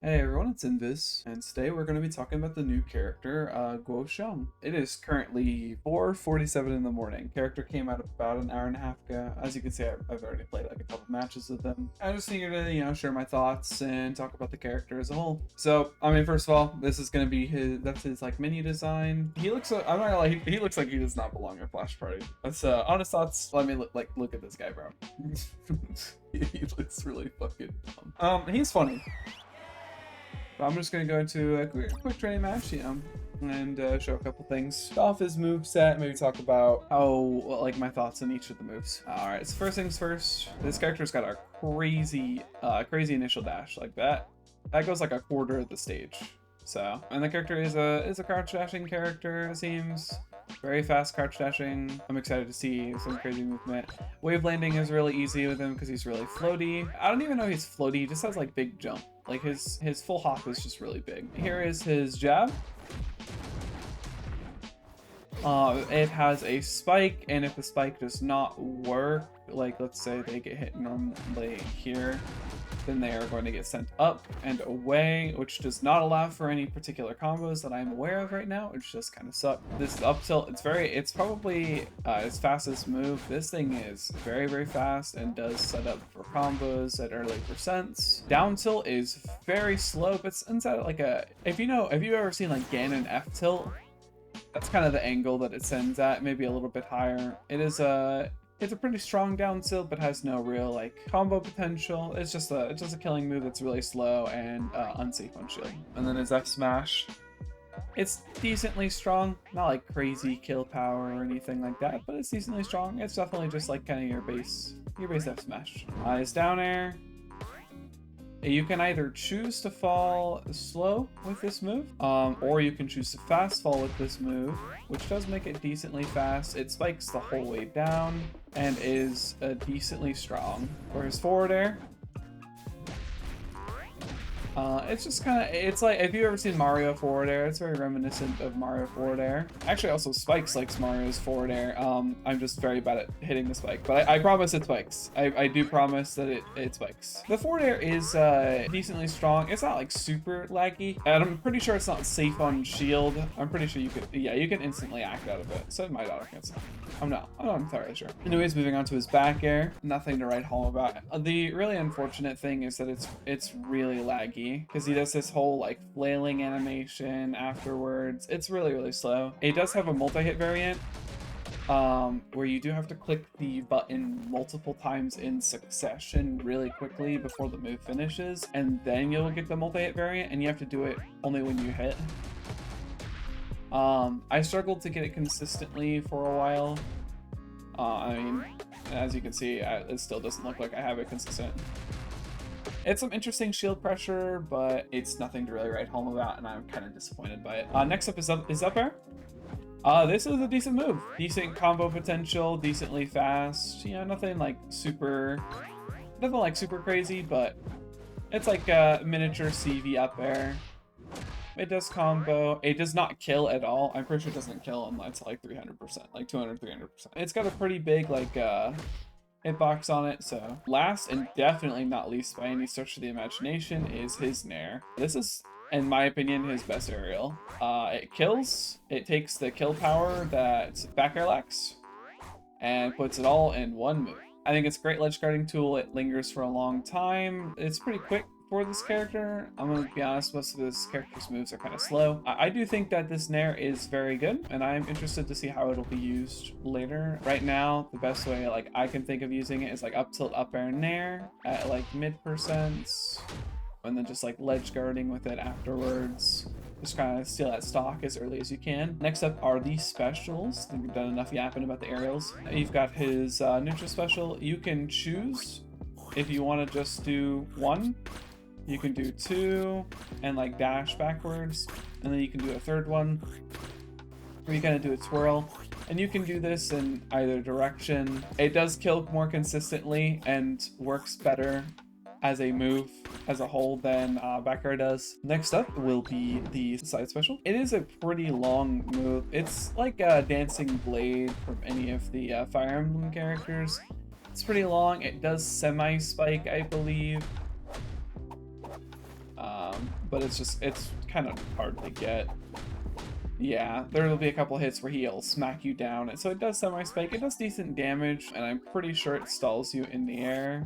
Hey everyone, it's Invis, and today we're going to be talking about the new character, Guo Xiang. It is currently 4:47 in the morning. Character came out about an hour and a half ago. As you can see, I've already played like a couple matches with them. I just figured to, share my thoughts and talk about the character as a whole. So, I mean, first of all, this is going to be that's his like menu design. He looks, I'm not gonna lie, he looks like he does not belong in Flash Party. That's honest thoughts. Let me look at this guy, bro. He looks really fucking dumb. He's funny. But I'm just going to go into a quick training match, and show a couple things. Off his move set, maybe talk about my thoughts on each of the moves. All right, so first things first, this character's got a crazy initial dash like that. That goes like a quarter of the stage. So, and the character is a crouch dashing character, it seems. Very fast crouch dashing. I'm excited to see some crazy movement. Wave landing is really easy with him because he's really floaty. I don't even know he's floaty, he just has like big jump. Like his full hop is just really big. Here is his jab. It has a spike, and if the spike does not work, like let's say they get hit normally here, then they are going to get sent up and away, which does not allow for any particular combos that I'm aware of right now, which just kind of suck. This up tilt, it's probably his fastest move. This thing is very, very fast and does set up for combos at early percents. Down tilt is very slow, but it's inside like if you've ever seen like Ganon F tilt, that's kind of the angle that it sends at, maybe a little bit higher. It's a pretty strong down tilt, but has no real like combo potential. It's just a killing move that's really slow and unsafe on shield. And then his F smash, it's decently strong, not like crazy kill power or anything like that, but it's decently strong. It's definitely just like kind of your base F smash. His down air. You can either choose to fall slow with this move, or you can choose to fast fall with this move, which does make it decently fast. It spikes the whole way down and is decently strong. For his forward air, it's just kind of, it's like, if you've ever seen Mario forward air, it's very reminiscent of Mario forward air. Actually, also Spikes likes Mario's forward air. I'm just very bad at hitting the spike, but I promise it spikes. I do promise that it spikes. The forward air is decently strong. It's not like super laggy, and I'm pretty sure it's not safe on shield. I'm pretty sure you can instantly act out of it. So it might auto cancel. I'm not entirely sure. Anyways, moving on to his back air. Nothing to write home about. The really unfortunate thing is that it's really laggy, because he does this whole like flailing animation afterwards. It's really, really slow. It does have a multi-hit variant, where you do have to click the button multiple times in succession really quickly before the move finishes, and then you'll get the multi-hit variant, and you have to do it only when you hit. I struggled to get it consistently for a while. I mean, as you can see, it still doesn't look like I have it consistent. It's some interesting shield pressure, but it's nothing to really write home about, and I'm kind of disappointed by it. Next up is up air. This is a decent move. Decent combo potential, decently fast. Nothing like super crazy, but it's like a miniature CV up air. It does combo. It does not kill at all. I'm pretty sure it doesn't kill unless like 300%, like 200, 300%. It's got a pretty big like hitbox on it. So last and definitely not least by any stretch of the imagination is his Nair. This is, in my opinion, his best aerial. It kills. It takes the kill power that back air lacks and puts it all in one move. I think it's a great ledge guarding tool. It lingers for a long time. It's pretty quick for this character. I'm gonna be honest, most of this character's moves are kind of slow. I do think that this Nair is very good, and I'm interested to see how it'll be used later. Right now, the best way like I can think of using it is like up tilt up air Nair at like mid percents, and then just like ledge guarding with it afterwards. Just kind of steal that stock as early as you can. Next up are the specials. I think we've done enough yapping about the aerials. You've got his neutral special. You can choose if you want to just do one. You can do two and like dash backwards, and then you can do a third one where you kind of do a twirl, and you can do this in either direction. It does kill more consistently and works better as a move as a whole than back air does. Next up will be the side special. It is a pretty long move. It's like a dancing blade from any of the Fire Emblem characters. It's pretty long. It does semi-spike, I believe. but it's kind of hard to get. Yeah, there will be a couple hits where he'll smack you down, and so it does semi-spike. It does decent damage, and I'm pretty sure it stalls you in the air.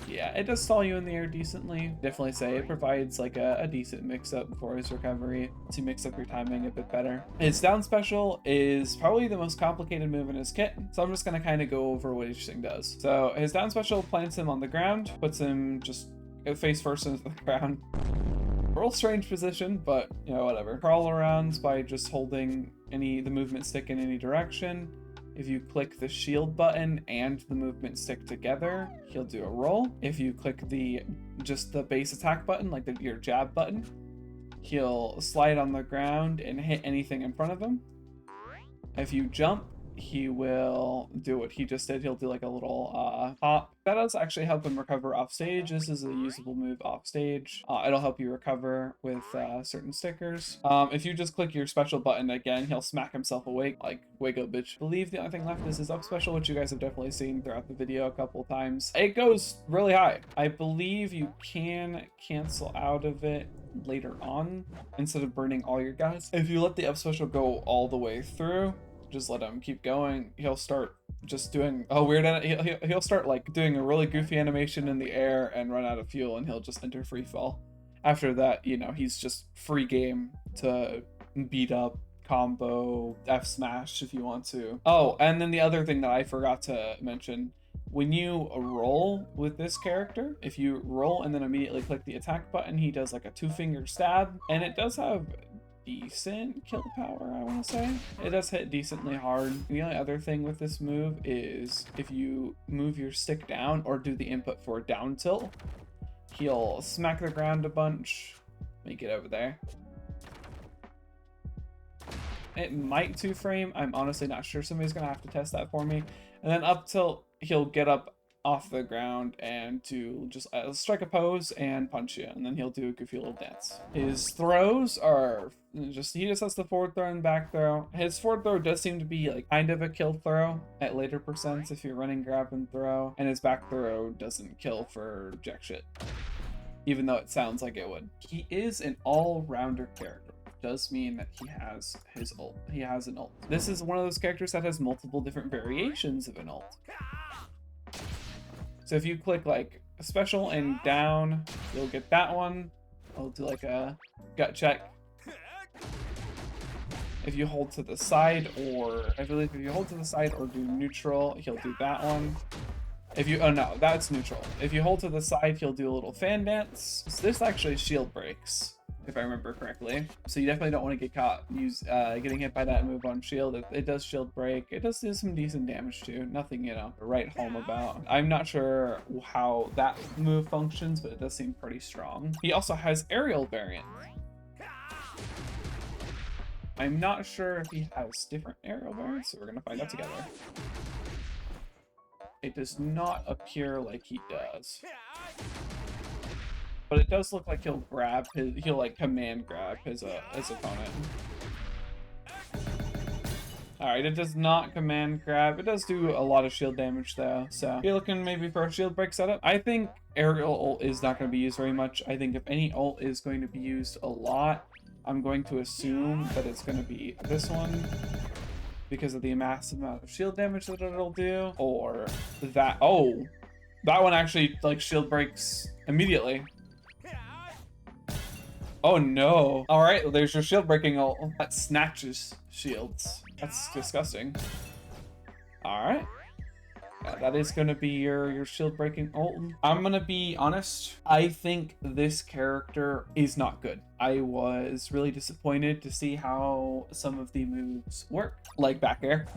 Yeah, it does stall you in the air decently. Definitely say it provides like a decent mix-up for his recovery to mix up your timing a bit better. His down special is probably the most complicated move in his kit, so I'm just gonna kind of go over what each thing does. So his down special plants him on the ground, puts him just face first into the ground. Real strange position, but you know, whatever. Crawl arounds by just holding the movement stick in any direction. If you click the shield button and the movement stick together, he'll do a roll. If you click just the base attack button, like your jab button, he'll slide on the ground and hit anything in front of him. If you jump, he will do what he just did. He'll do like a little hop. That does actually help him recover off stage. This is a usable move off stage. It'll help you recover with certain stickers. If you just click your special button again, he'll smack himself awake, like wake up bitch. I believe the only thing left is his up special, which you guys have definitely seen throughout the video a couple times. It goes really high. I believe you can cancel out of it later on instead of burning all your guys. If you let the up special go all the way through, just let him keep going, he'll start just doing a weird, he'll start like doing a really goofy animation in the air and run out of fuel, and he'll just enter free fall. After that, you know, he's just free game to beat up, combo, F smash if you want to. Oh, and then the other thing that I forgot to mention, when you roll with this character, if you roll and then immediately click the attack button, he does like a 2-finger stab, and it does have decent kill power, I want to say. It does hit decently hard. The only other thing with this move is if you move your stick down or do the input for down tilt, he'll smack the ground a bunch. Let me get over there. It might 2-frame. I'm honestly not sure. Somebody's gonna have to test that for me. And then up tilt, he'll get up off the ground and to just strike a pose and punch you, and then he'll do a goofy little dance. His throws are he just has the forward throw and back throw. His forward throw does seem to be like kind of a kill throw at later percents if you're running grab and throw, and his back throw doesn't kill for jack shit, even though it sounds like it would. He is an all-rounder character. Does mean that he has his ult. He has an ult. This is one of those characters that has multiple different variations of an ult. So if you click like a special and down, you'll get that one. I'll do like a gut check. If you hold to the side, or I believe if you hold to the side or do neutral, he'll do that one. If you, oh no, that's neutral. If you hold to the side, he'll do a little fan dance. So this actually shield breaks, if I remember correctly. So you definitely don't want to get caught getting hit by that move on shield. It does shield break. It does do some decent damage too. Nothing, you know, to write home about. I'm not sure how that move functions, but it does seem pretty strong. He also has aerial variant. I'm not sure if he has different aerial variants, so we're gonna find out together. It does not appear like he does. But it does look like he'll like command grab his opponent. Alright, it does not command grab. It does do a lot of shield damage though. So if you're looking maybe for a shield break setup, I think aerial ult is not going to be used very much. I think if any ult is going to be used a lot, I'm going to assume that it's going to be this one, because of the massive amount of shield damage that it'll do, or that. Oh, that one actually like shield breaks immediately. Oh no. All right, well, there's your shield breaking ult. That snatches shields. That's disgusting. All right. That is going to be your shield breaking ult. I'm going to be honest. I think this character is not good. I was really disappointed to see how some of the moves work, like back air.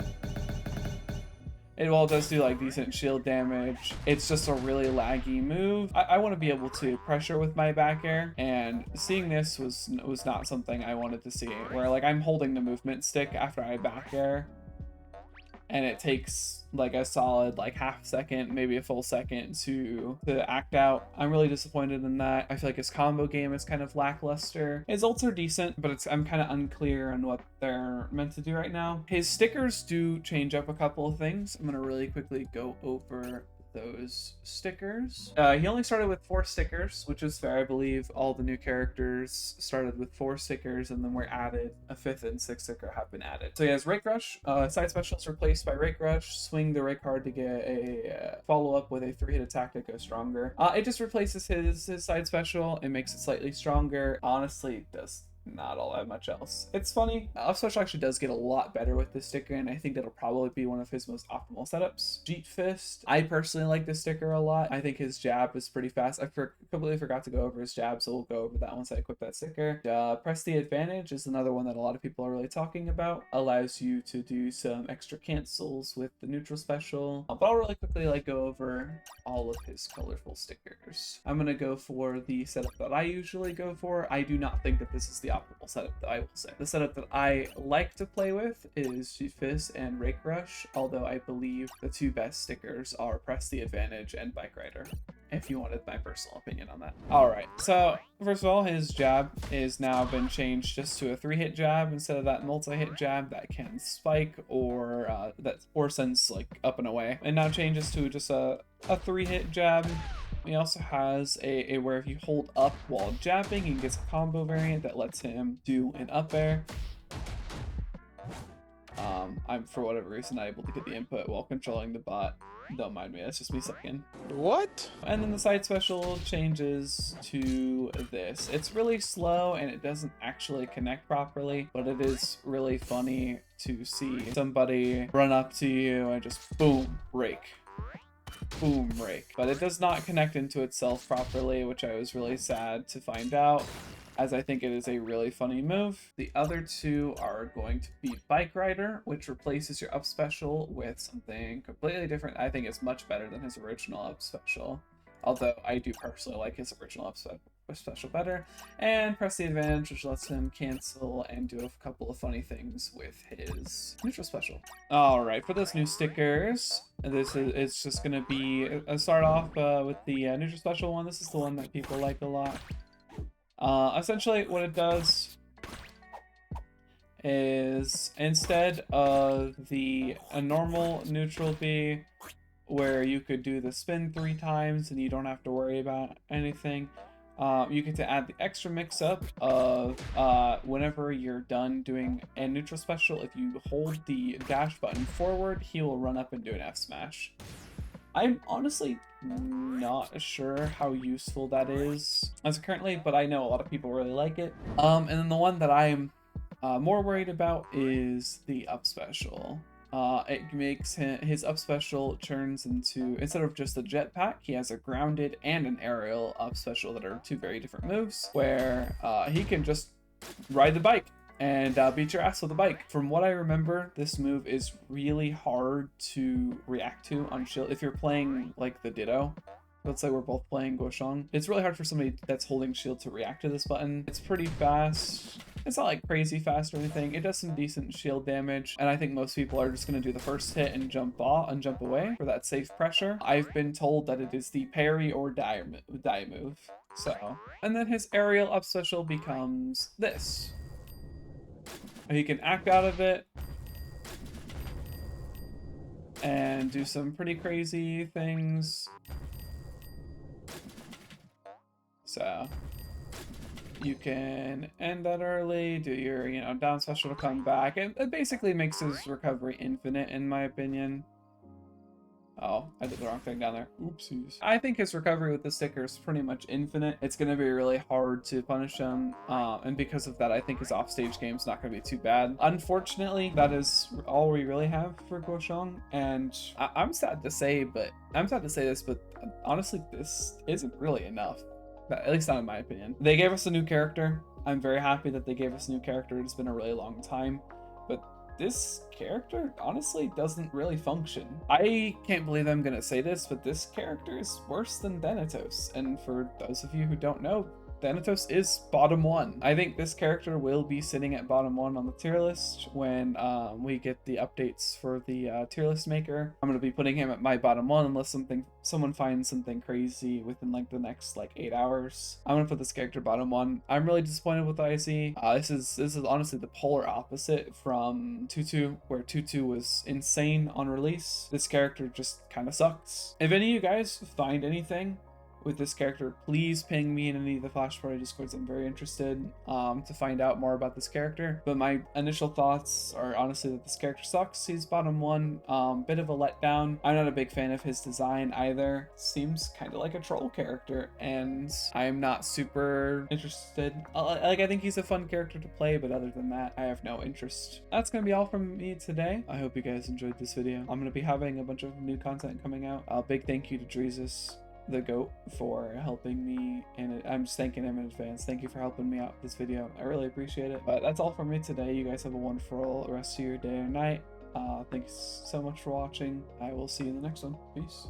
It all does do like decent shield damage. It's just a really laggy move. I want to be able to pressure with my back air, and seeing this was not something I wanted to see, where like I'm holding the movement stick after I back air, and it takes like a solid like half second, maybe a full second to act out. I'm really disappointed in that. I feel like his combo game is kind of lackluster. His ults are decent, but I'm kind of unclear on what they're meant to do right now. His stickers do change up a couple of things. I'm gonna really quickly go over those stickers. He only started with 4 stickers, which is fair. I believe all the new characters started with 4 stickers, and then were added. A 5th and 6th sticker have been added. So he has Rake Rush. Side specials replaced by Rake Rush. Swing the Rake card to get a follow-up with a 3-hit attack that goes stronger. It just replaces his side special and makes it slightly stronger. Honestly, does not all that much else. It's funny. Up special actually does get a lot better with this sticker, and I think that'll probably be one of his most optimal setups. Jeet Fist. I personally like this sticker a lot. I think his jab is pretty fast. I completely forgot to go over his jab, so we'll go over that once I equip that sticker. Press the Advantage is another one that a lot of people are really talking about. Allows you to do some extra cancels with the neutral special. But I'll really quickly go over all of his colorful stickers. I'm gonna go for the setup that I usually go for. I do not think that this is the optimal setup, that I will say. The setup that I like to play with is Jeet Fist and Rake Rush, although I believe the 2 best stickers are Press the Advantage and Bike Rider, if you wanted my personal opinion on that. Alright, so first of all, his jab is now been changed just to a 3-hit jab instead of that multi-hit jab that can spike or sends up and away. It now changes to just a 3-hit jab. He also has a where if you hold up while jabbing, he gets a combo variant that lets him do an up air. I'm for whatever reason not able to get the input while controlling the bot. Don't mind me, that's just me sucking. What? And then the side special changes to this. It's really slow and it doesn't actually connect properly, but it is really funny to see somebody run up to you and just boom, rake. Boom, rake. But it does not connect into itself properly, which I was really sad to find out, as I think it is a really funny move. The other 2 are going to be Bike Rider, which replaces your up special with something completely different. I think it's much better than his original up special, although I do personally like his original up special better. And Press the Advantage, which lets him cancel and do a couple of funny things with his neutral special. Alright, for those new stickers, it's just going to be a start off with the neutral special one. This is the one that people like a lot. Essentially what it does is, instead of a normal neutral B where you could do the spin 3 times and you don't have to worry about anything, you get to add the extra mix-up of whenever you're done doing a neutral special, if you hold the dash button forward, he will run up and do an F smash. I'm honestly not sure how useful that is as currently, but I know a lot of people really like it. And then the one that I'm more worried about is the up special. It makes his up special turns into, instead of just a jetpack, he has a grounded and an aerial up special that are 2 very different moves, where he can just ride the bike and beat your ass with a bike. From what I remember, this move is really hard to react to on shield. If you're playing the Ditto, let's say we're both playing Guosheng, it's really hard for somebody that's holding shield to react to this button. It's pretty fast. It's not crazy fast or anything. It does some decent shield damage, and I think most people are just going to do the first hit and jump away for that safe pressure. I've been told that it is the parry or die move. So, and then his aerial up special becomes this. He can act out of it and do some pretty crazy things. So you can end that early, do your down special to come back. It basically makes his recovery infinite, in my opinion. Oh, I did the wrong thing down there. Oopsies. I think his recovery with the sticker is pretty much infinite. It's going to be really hard to punish him. And because of that, I think his offstage game's not going to be too bad. Unfortunately, that is all we really have for Guosheng. And I'm sad to say this, but honestly, this isn't really enough. At least not in my opinion. They gave us a new character. I'm very happy that they gave us a new character. It's been a really long time. But this character honestly doesn't really function. I can't believe I'm gonna say this, but this character is worse than Thanatos. And for those of you who don't know, Thanatos is bottom 1. I think this character will be sitting at bottom 1 on the tier list when we get the updates for the tier list maker. I'm going to be putting him at my bottom 1 unless someone finds something crazy within like the next like 8 hours. I'm going to put this character bottom 1. I'm really disappointed with IC. This is honestly the polar opposite from Tutu, where Tutu was insane on release. This character just kind of sucks. If any of you guys find anything with this character, please ping me in any of the Flash Party Discords. I'm very interested to find out more about this character. But my initial thoughts are honestly that this character sucks. He's bottom 1. Bit of a letdown. I'm not a big fan of his design either. Seems kind of like a troll character, and I'm not super interested. Like, I think he's a fun character to play, but other than that, I have no interest. That's gonna be all from me today. I hope you guys enjoyed this video. I'm gonna be having a bunch of new content coming out. Big thank you to Dreezus, the GOAT, for helping me, and I'm just thanking him in advance. Thank you for helping me out with this video. I really appreciate it. But that's all from me today. You guys have a wonderful rest of your day or night. Thanks so much for watching. I will see you in the next one. Peace.